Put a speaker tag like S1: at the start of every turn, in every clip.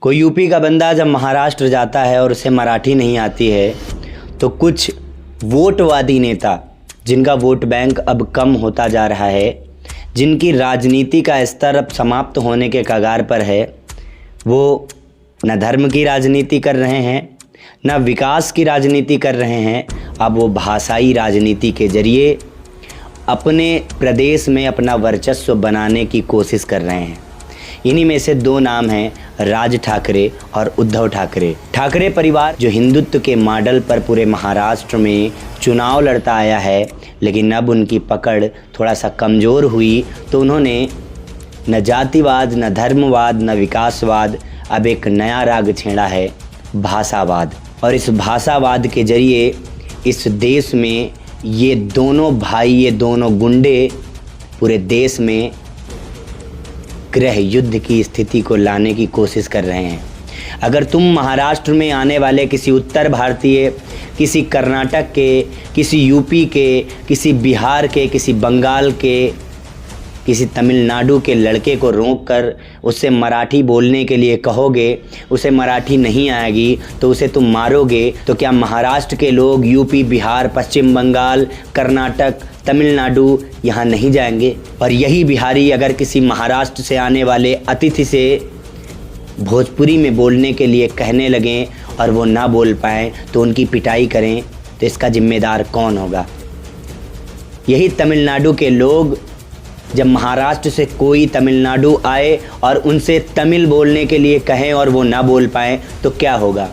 S1: कोई यूपी का बंदा जब महाराष्ट्र जाता है और उसे मराठी नहीं आती है तो कुछ वोटवादी नेता, जिनका वोट बैंक अब कम होता जा रहा है, जिनकी राजनीति का स्तर अब समाप्त होने के कगार पर है, वो न धर्म की राजनीति कर रहे हैं, न विकास की राजनीति कर रहे हैं। अब वो भाषाई राजनीति के जरिए अपने प्रदेश में अपना वर्चस्व बनाने की कोशिश कर रहे हैं। इन्हीं में से दो नाम हैं, राज ठाकरे और उद्धव ठाकरे। ठाकरे परिवार जो हिंदुत्व के मॉडल पर पूरे महाराष्ट्र में चुनाव लड़ता आया है, लेकिन अब उनकी पकड़ थोड़ा सा कमज़ोर हुई तो उन्होंने न जातिवाद, न धर्मवाद, न विकासवाद, अब एक नया राग छेड़ा है, भाषावाद। और इस भाषावाद के जरिए इस देश में ये दोनों भाई, ये दोनों गुंडे पूरे देश में गृह युद्ध की स्थिति को लाने की कोशिश कर रहे हैं। अगर तुम महाराष्ट्र में आने वाले किसी उत्तर भारतीय, किसी कर्नाटक के, किसी यूपी के, किसी बिहार के, किसी बंगाल के, किसी तमिलनाडु के लड़के को रोककर उससे मराठी बोलने के लिए कहोगे, उसे मराठी नहीं आएगी तो उसे तुम मारोगे, तो क्या महाराष्ट्र के लोग यूपी, बिहार, पश्चिम बंगाल, कर्नाटक, तमिलनाडु यहाँ नहीं जाएंगे? और यही बिहारी अगर किसी महाराष्ट्र से आने वाले अतिथि से भोजपुरी में बोलने के लिए कहने लगें और वो ना बोल पाएँ तो उनकी पिटाई करें, तो इसका जिम्मेदार कौन होगा? यही तमिलनाडु के लोग जब महाराष्ट्र से कोई तमिलनाडु आए और उनसे तमिल बोलने के लिए कहें और वो ना बोल पाएँ तो क्या होगा?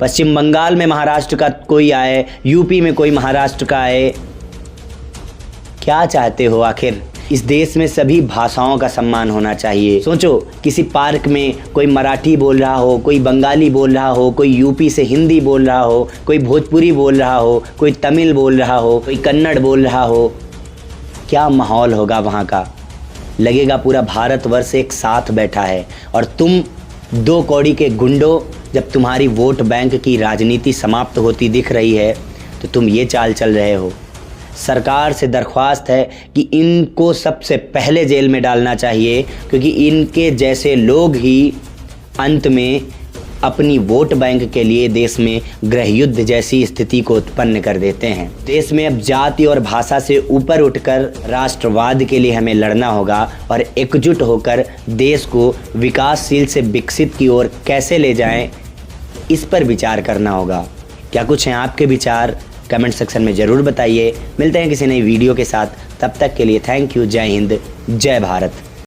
S1: पश्चिम बंगाल में महाराष्ट्र का कोई आए, यूपी में कोई महाराष्ट्र का आए, क्या चाहते हो आखिर? इस देश में सभी भाषाओं का सम्मान होना चाहिए। सोचो, किसी पार्क में कोई मराठी बोल रहा हो, कोई बंगाली बोल रहा हो, कोई यूपी से हिंदी बोल रहा हो, कोई भोजपुरी बोल रहा हो, कोई तमिल बोल रहा हो, कोई कन्नड़ बोल रहा हो, क्या माहौल होगा वहाँ का? लगेगा पूरा भारतवर्ष एक साथ बैठा है। और तुम दो कौड़ी के गुंडों, जब तुम्हारी वोट बैंक की राजनीति समाप्त होती दिख रही है तो तुम ये चाल चल रहे हो। सरकार से दरख्वास्त है कि इनको सबसे पहले जेल में डालना चाहिए, क्योंकि इनके जैसे लोग ही अंत में अपनी वोट बैंक के लिए देश में गृह युद्ध जैसी स्थिति को उत्पन्न कर देते हैं। देश में अब जाति और भाषा से ऊपर उठकर राष्ट्रवाद के लिए हमें लड़ना होगा और एकजुट होकर देश को विकासशील से विकसित की ओर कैसे ले जाएं, इस पर विचार करना होगा। क्या कुछ हैं आपके विचार? कमेंट सेक्शन में ज़रूर बताइए। मिलते हैं किसी नई वीडियो के साथ, तब तक के लिए थैंक यू। जय हिंद, जय भारत।